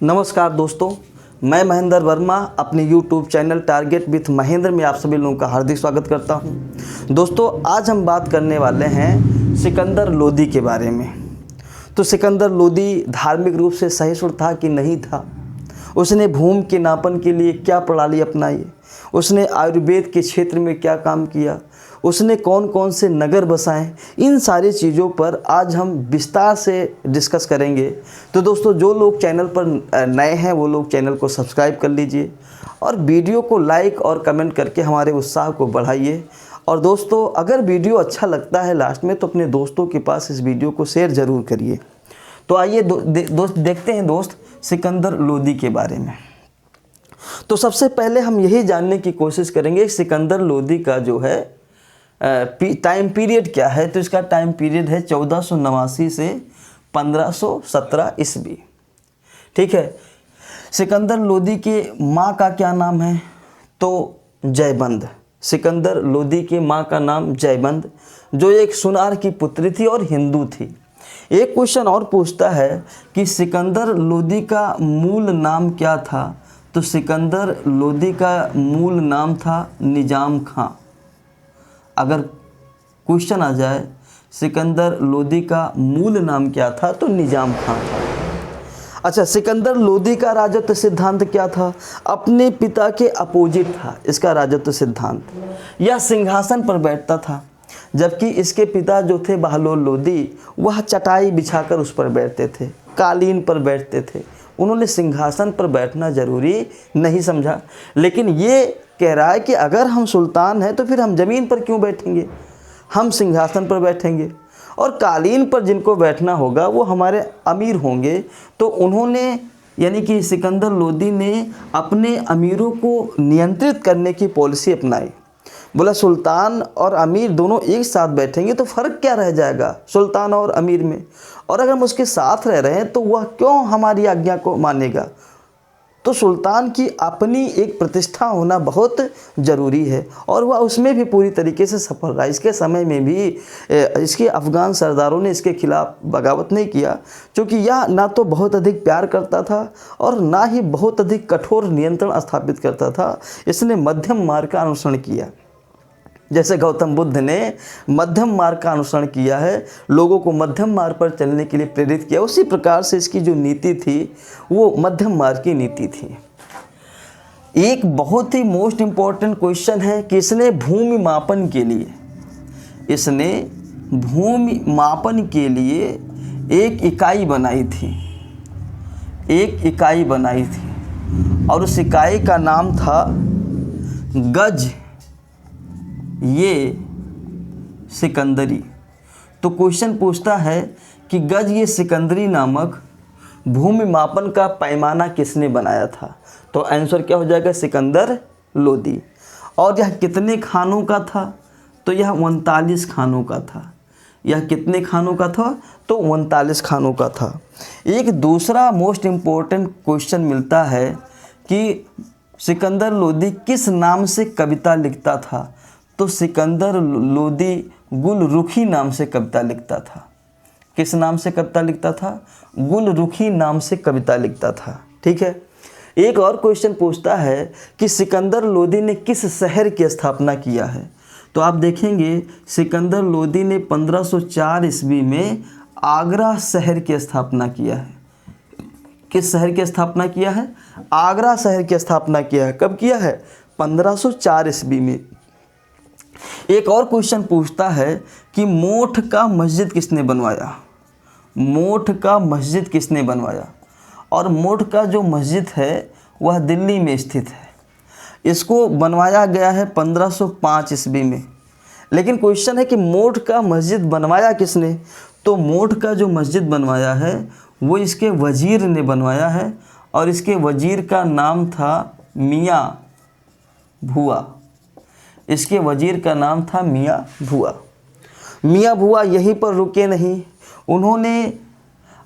नमस्कार दोस्तों, मैं महेंद्र वर्मा अपने YouTube channel target with Mahendra में आप सभी लोगों का हार्दिक स्वागत करता हूं। दोस्तों, आज हम बात करने वाले हैं सिकंदर लोदी के बारे में। तो सिकंदर लोदी धार्मिक रूप से सहिष्णु था कि नहीं था, उसने भूमि के नापन के लिए क्या प्रणाली अपनाई, उसने आयुर्वेद के क्षेत्र में क्या काम किया, उसने कौन कौन से नगर बसाएं, इन सारी चीज़ों पर आज हम विस्तार से डिस्कस करेंगे। तो दोस्तों, जो लोग चैनल पर नए हैं वो लोग चैनल को सब्सक्राइब कर लीजिए और वीडियो को लाइक और कमेंट करके हमारे उत्साह को बढ़ाइए। और दोस्तों, अगर वीडियो अच्छा लगता है लास्ट में तो अपने दोस्तों के पास इस वीडियो को शेयर ज़रूर करिए। तो आइए दोस्त देखते हैं दोस्त सिकंदर लोदी के बारे में। तो सबसे पहले हम यही जानने की कोशिश करेंगे सिकंदर लोदी का जो है टाइम पीरियड क्या है। तो इसका टाइम पीरियड है 1489 से 1517 ईस्वी। ठीक है। सिकंदर लोदी के माँ का क्या नाम है? तो जयबंद। सिकंदर लोदी के माँ का नाम जयबंद, जो एक सुनार की पुत्री थी और हिंदू थी। एक क्वेश्चन और पूछता है कि सिकंदर लोदी का मूल नाम क्या था? तो सिकंदर लोदी का मूल नाम था निजाम खां। अगर क्वेश्चन आ जाए सिकंदर लोदी का मूल नाम क्या था, तो निजाम खां था। अच्छा, सिकंदर लोदी का राजत्व सिद्धांत क्या था? अपने पिता के अपोजिट था इसका राजत्व सिद्धांत। यह सिंहासन पर बैठता था, जबकि इसके पिता जो थे बहलोल लोदी, वह चटाई बिछाकर उस पर बैठते थे, कालीन पर बैठते थे। उन्होंने सिंहासन पर बैठना जरूरी नहीं समझा। लेकिन ये कह रहा है कि अगर हम सुल्तान हैं तो फिर हम ज़मीन पर क्यों बैठेंगे, हम सिंहासन पर बैठेंगे। और कालीन पर जिनको बैठना होगा वो हमारे अमीर होंगे। तो उन्होंने यानी कि सिकंदर लोदी ने अपने अमीरों को नियंत्रित करने की पॉलिसी अपनाई। बोला सुल्तान और अमीर दोनों एक साथ बैठेंगे तो फ़र्क क्या रह जाएगा सुल्तान और अमीर में, और अगर हम उसके साथ रह रहे हैं तो वह क्यों हमारी आज्ञा को मानेगा। तो सुल्तान की अपनी एक प्रतिष्ठा होना बहुत ज़रूरी है और वह उसमें भी पूरी तरीके से सफल रहा। इसके समय में भी इसके अफ़गान सरदारों ने इसके खिलाफ बगावत नहीं किया, क्योंकि यह ना तो बहुत अधिक प्यार करता था और ना ही बहुत अधिक कठोर नियंत्रण स्थापित करता था। इसने मध्यम मार्ग का अनुसरण किया। जैसे गौतम बुद्ध ने मध्यम मार्ग का अनुसरण किया है, लोगों को मध्यम मार्ग पर चलने के लिए प्रेरित किया, उसी प्रकार से इसकी जो नीति थी वो मध्यम मार्ग की नीति थी। एक बहुत ही मोस्ट इम्पॉर्टेंट क्वेश्चन है कि इसने भूमि मापन के लिए एक इकाई बनाई थी और उस इकाई का नाम था गज ये सिकंदरी। तो क्वेश्चन पूछता है कि गज ये सिकंदरी नामक भूमि मापन का पैमाना किसने बनाया था? तो आंसर क्या हो जाएगा? सिकंदर लोदी। और यह कितने खानों का था? तो यह 39 खानों का था। यह कितने खानों का था? तो 39 खानों का था। एक दूसरा मोस्ट इम्पोर्टेंट क्वेश्चन मिलता है कि सिकंदर लोदी किस नाम से कविता लिखता था? तो सिकंदर लोदी गुलरुखी नाम से कविता लिखता था। किस नाम से कविता लिखता था? गुलरुखी नाम से कविता लिखता था। ठीक है। एक और क्वेश्चन पूछता है कि सिकंदर लोदी ने किस शहर की स्थापना किया है? तो आप देखेंगे सिकंदर लोदी ने 1504 ईस्वी में आगरा शहर की स्थापना किया है। किस शहर की स्थापना किया है? आगरा शहर की स्थापना किया है। कब किया है? 1504 ईस्वी में। एक और क्वेश्चन पूछता है कि मोठ का मस्जिद किसने बनवाया? मोठ का मस्जिद किसने बनवाया? और मोठ का जो मस्जिद है वह दिल्ली में स्थित है। इसको बनवाया गया है 1505 ईस्वी में। लेकिन क्वेश्चन है कि मोठ का मस्जिद बनवाया किसने? तो मोठ का जो मस्जिद बनवाया है वो इसके वजीर ने बनवाया है और इसके वजीर का नाम था मियाँ भुआ। इसके वजीर का नाम था मियाँ भुआ। मियाँ भुआ यहीं पर रुके नहीं, उन्होंने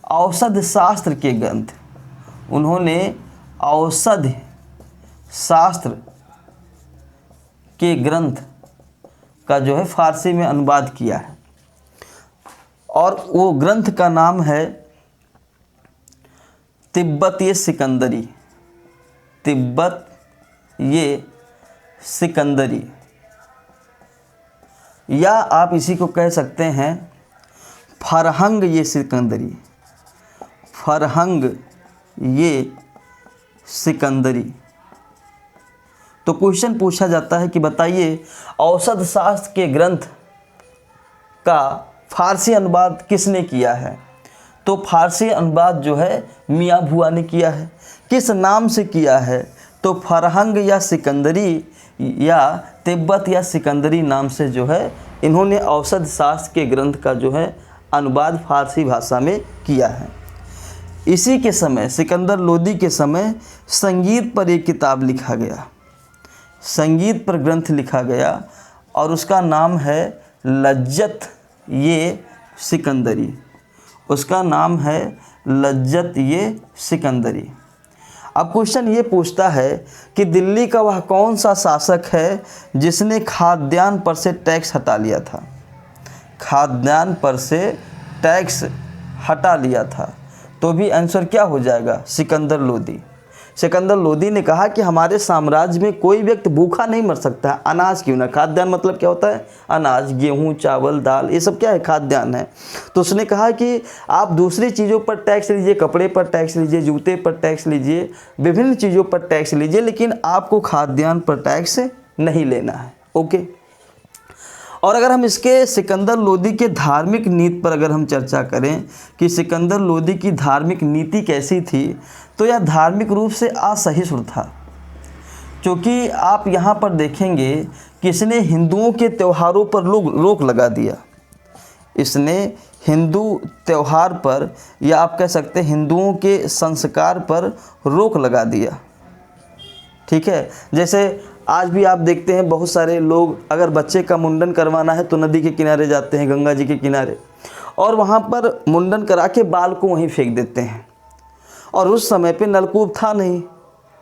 औषध शास्त्र के ग्रंथ का जो है फारसी में अनुवाद किया है और वो ग्रंथ का नाम है तिब्बत ये सिकंदरी, तिब्बत ये सिकंदरी, या आप इसी को कह सकते हैं फरहंग ये सिकंदरी, फरहंग ये सिकंदरी। तो क्वेश्चन पूछा जाता है कि बताइए औषध शास्त्र के ग्रंथ का फारसी अनुवाद किसने किया है? तो फारसी अनुवाद जो है मियाँ भुआ ने किया है। किस नाम से किया है? तो फरहंग या सिकंदरी या तिब्बत या सिकंदरी नाम से जो है इन्होंने औषध शास्त्र के ग्रंथ का जो है अनुवाद फारसी भाषा में किया है। इसी के समय सिकंदर लोदी के समय संगीत पर एक किताब लिखा गया, संगीत पर ग्रंथ लिखा गया और उसका नाम है लज्जत ये सिकंदरी, उसका नाम है लज्जत ये सिकंदरी। अब क्वेश्चन ये पूछता है कि दिल्ली का वह कौन सा शासक है जिसने खाद्यान्न पर से टैक्स हटा लिया था? खाद्यान्न पर से टैक्स हटा लिया था। तो भी आंसर क्या हो जाएगा? सिकंदर लोदी। सिकंदर लोदी ने कहा कि हमारे साम्राज्य में कोई व्यक्ति भूखा नहीं मर सकता है, अनाज क्यों ना। खाद्यान्न मतलब क्या होता है? अनाज, गेहूं, चावल, दाल, ये सब क्या है? खाद्यान्न है। तो उसने कहा कि आप दूसरी चीज़ों पर टैक्स लीजिए, कपड़े पर टैक्स लीजिए, जूते पर टैक्स लीजिए, विभिन्न चीज़ों पर टैक्स लीजिए, लेकिन आपको खाद्यान्न पर टैक्स नहीं लेना है। ओके। और अगर हम इसके सिकंदर लोदी के धार्मिक नीति पर अगर हम चर्चा करें कि सिकंदर लोदी की धार्मिक नीति कैसी थी, तो यह धार्मिक रूप से असहिष्णु था। क्योंकि आप यहाँ पर देखेंगे कि इसने हिंदुओं के त्योहारों पर रोक लगा दिया। इसने हिंदू त्यौहार पर या आप कह सकते हैं हिंदुओं के संस्कार पर रोक लगा दिया। ठीक है। जैसे आज भी आप देखते हैं बहुत सारे लोग अगर बच्चे का मुंडन करवाना है तो नदी के किनारे जाते हैं, गंगा जी के किनारे, और वहाँ पर मुंडन करा के बाल को वहीं फेंक देते हैं। और उस समय पे नलकूप था नहीं,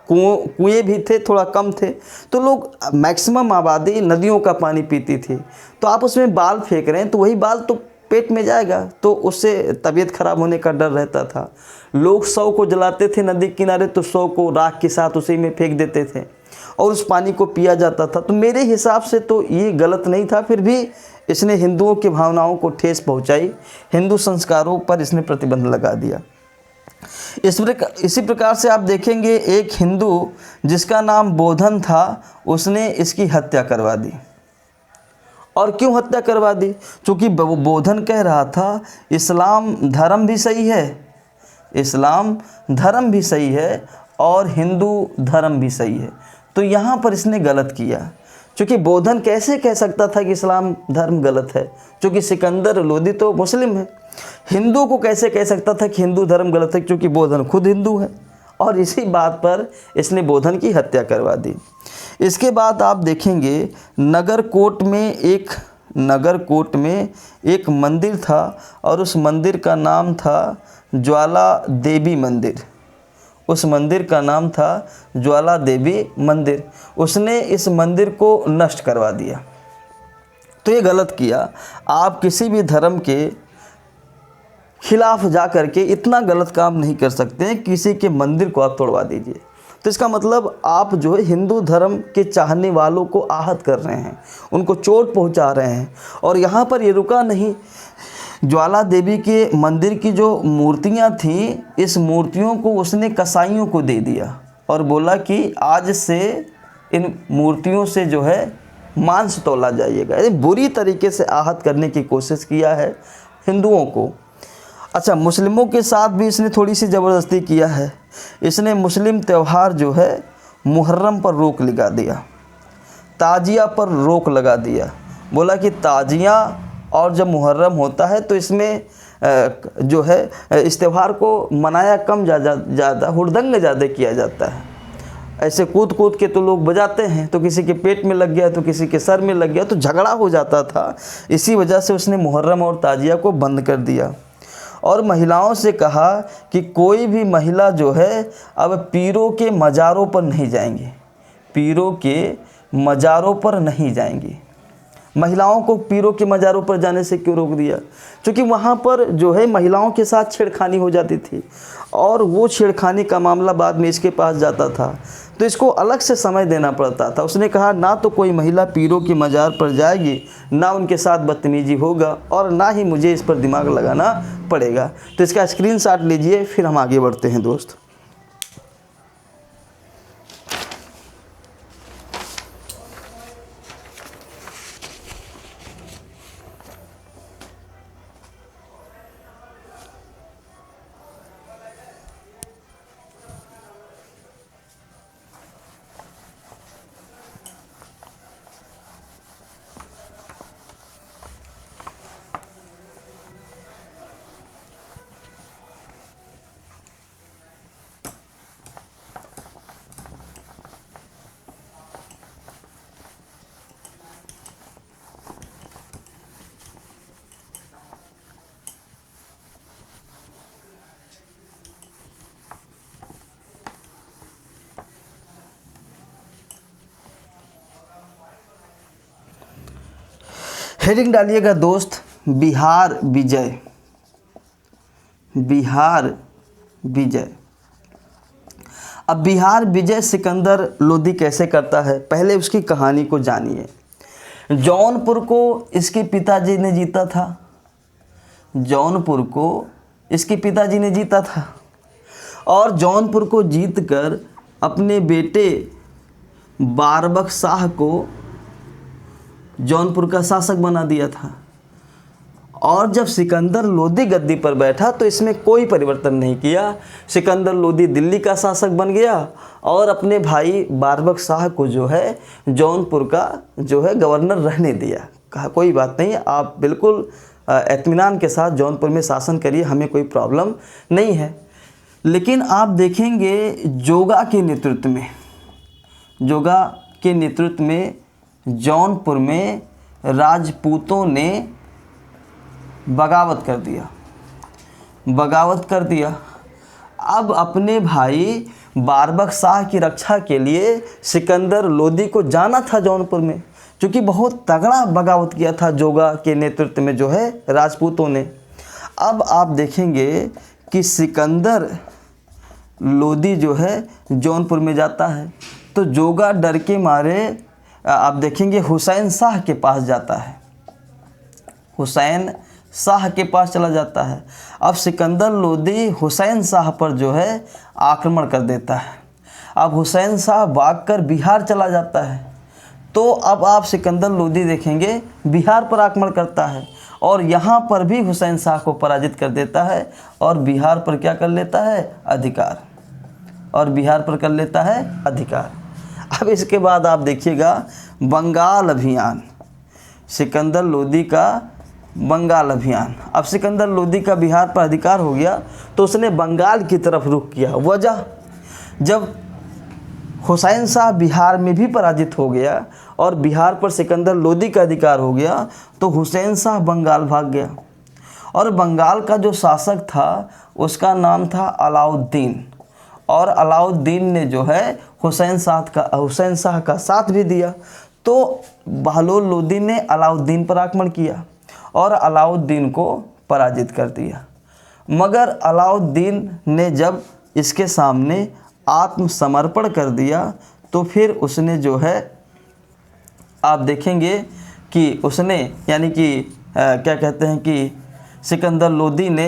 कुएँ भी थे, थोड़ा कम थे, तो लोग मैक्सिमम आबादी नदियों का पानी पीती थी। तो आप उसमें बाल फेंक रहे हैं तो वही बाल तो पेट में जाएगा, तो उससे तबीयत खराब होने का डर रहता था। लोग शव को जलाते थे नदी किनारे, तो शव को राख के साथ उसी में फेंक देते थे और उस पानी को पिया जाता था। तो मेरे हिसाब से तो ये गलत नहीं था, फिर भी इसने हिंदुओं की भावनाओं को ठेस पहुंचाई, हिंदू संस्कारों पर इसने प्रतिबंध लगा दिया। इसी प्रकार से आप देखेंगे एक हिंदू जिसका नाम बोधन था, उसने इसकी हत्या करवा दी। और क्यों हत्या करवा दी? क्योंकि बोधन कह रहा था इस्लाम धर्म भी सही है, इस्लाम धर्म भी सही है और हिंदू धर्म भी सही है। तो यहाँ पर इसने गलत किया। क्योंकि बोधन कैसे कह सकता था कि इस्लाम धर्म गलत है? क्योंकि सिकंदर लोदी तो मुस्लिम है। हिंदू को कैसे कह सकता था कि हिंदू धर्म गलत है? क्योंकि बोधन खुद हिंदू है। और इसी बात पर इसने बोधन की हत्या करवा दी। इसके बाद आप देखेंगे नगरकोट में एक मंदिर था और उस मंदिर का नाम था ज्वाला देवी मंदिर। उस मंदिर का नाम था ज्वाला देवी मंदिर। उसने इस मंदिर को नष्ट करवा दिया। तो ये गलत किया। आप किसी भी धर्म के खिलाफ जा कर के इतना गलत काम नहीं कर सकते हैं, किसी के मंदिर को आप तोड़वा दीजिए। तो इसका मतलब आप जो है हिंदू धर्म के चाहने वालों को आहत कर रहे हैं, उनको चोट पहुंचा रहे हैं। और यहाँ पर ये रुका नहीं, ज्वाला देवी के मंदिर की जो मूर्तियाँ थीं, इस मूर्तियों को उसने कसाईयों को दे दिया और बोला कि आज से इन मूर्तियों से जो है मांस तोला जाइएगा। ये बुरी तरीके से आहत करने की कोशिश किया है हिंदुओं को। अच्छा, मुस्लिमों के साथ भी इसने थोड़ी सी ज़बरदस्ती किया है। इसने मुस्लिम त्यौहार जो है मुहर्रम पर रोक लगा दिया, ताजिया पर रोक लगा दिया। बोला कि ताजिया और जब मुहर्रम होता है तो इसमें जो है इस त्यौहार को मनाया कम ज़्यादा हुड़दंग ज़्यादा किया जाता है। ऐसे कूद कूद के तो लोग बजाते हैं, तो किसी के पेट में लग गया तो किसी के सर में लग गया, तो झगड़ा हो जाता था। इसी वजह से उसने मुहर्रम और ताजिया को बंद कर दिया और महिलाओं से कहा कि कोई भी महिला जो है अब पीरों के मज़ारों पर नहीं जाएंगी, पीरों के मज़ारों पर नहीं जाएंगी। महिलाओं को पीरों के मज़ारों पर जाने से क्यों रोक दिया? क्योंकि वहाँ पर जो है महिलाओं के साथ छेड़खानी हो जाती थी और वो छेड़खानी का मामला बाद में इसके पास जाता था, तो इसको अलग से समय देना पड़ता था। उसने कहा ना तो कोई महिला पीरों के मज़ार पर जाएगी, ना उनके साथ बदतमीजी होगा और ना ही मुझे इस पर दिमाग लगाना पड़ेगा। तो इसका स्क्रीनशॉट लीजिए, फिर हम आगे बढ़ते हैं दोस्त। हेडिंग डालिएगा दोस्त, बिहार विजय। बिहार विजय। अब बिहार विजय सिकंदर लोदी कैसे करता है, पहले उसकी कहानी को जानिए। जौनपुर को इसके पिताजी ने जीता था। जौनपुर को इसके पिताजी ने जीता था और जौनपुर को जीतकर अपने बेटे बारबक शाह को जौनपुर का शासक बना दिया था। और जब सिकंदर लोदी गद्दी पर बैठा तो इसमें कोई परिवर्तन नहीं किया। सिकंदर लोदी दिल्ली का शासक बन गया और अपने भाई बारबक शाह को जो है जौनपुर का जो है गवर्नर रहने दिया। कहा कोई बात नहीं, आप बिल्कुल इत्मीनान के साथ जौनपुर में शासन करिए, हमें कोई प्रॉब्लम नहीं है। लेकिन आप देखेंगे जोगा के नेतृत्व में जौनपुर में राजपूतों ने बगावत कर दिया। अब अपने भाई बारबक शाह की रक्षा के लिए सिकंदर लोदी को जाना था जौनपुर में, क्योंकि बहुत तगड़ा बगावत किया था जोगा के नेतृत्व में जो है राजपूतों ने। अब आप देखेंगे कि सिकंदर लोदी जो है जौनपुर में जाता है तो जोगा डर के मारे आप देखेंगे हुसैन शाह के पास जाता है, हुसैन शाह के पास चला जाता है। अब सिकंदर लोदी हुसैन शाह पर जो है आक्रमण कर देता है। अब हुसैन शाह भागकर बिहार चला जाता है। तो अब आप सिकंदर लोदी देखेंगे बिहार पर आक्रमण करता है और यहाँ पर भी हुसैन शाह को पराजित कर देता है और बिहार पर क्या कर लेता है, अधिकार। अब इसके बाद आप देखिएगा बंगाल अभियान, सिकंदर लोदी का बंगाल अभियान। अब सिकंदर लोदी का बिहार पर अधिकार हो गया तो उसने बंगाल की तरफ रुख किया। वजह, जब हुसैन शाह बिहार में भी पराजित हो गया और बिहार पर सिकंदर लोदी का अधिकार हो गया तो हुसैन शाह बंगाल भाग गया और बंगाल का जो शासक था उसका नाम था अलाउद्दीन। और अलाउद्दीन ने जो है हुसैन शाह का साथ भी दिया। तो बहलोल लोदी ने अलाउद्दीन पर आक्रमण किया और अलाउद्दीन को पराजित कर दिया। मगर अलाउद्दीन ने जब इसके सामने आत्मसमर्पण कर दिया तो फिर उसने जो है आप देखेंगे कि उसने यानी कि क्या कहते हैं कि सिकंदर लोदी ने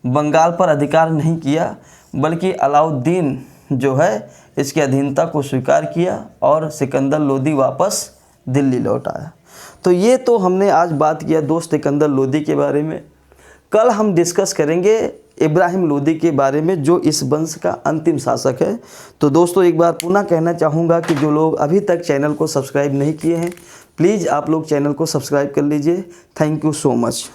बंगाल पर अधिकार नहीं किया बल्कि अलाउद्दीन जो है इसकी अधीनता को स्वीकार किया और सिकंदर लोदी वापस दिल्ली लौट आया। तो ये तो हमने आज बात किया दोस्त सिकंदर लोदी के बारे में। कल हम डिस्कस करेंगे इब्राहिम लोदी के बारे में जो इस वंश का अंतिम शासक है। तो दोस्तों एक बार पुनः कहना चाहूँगा कि जो लोग अभी तक चैनल को सब्सक्राइब नहीं किए हैं प्लीज़ आप लोग चैनल को सब्सक्राइब कर लीजिए। Thank you so much.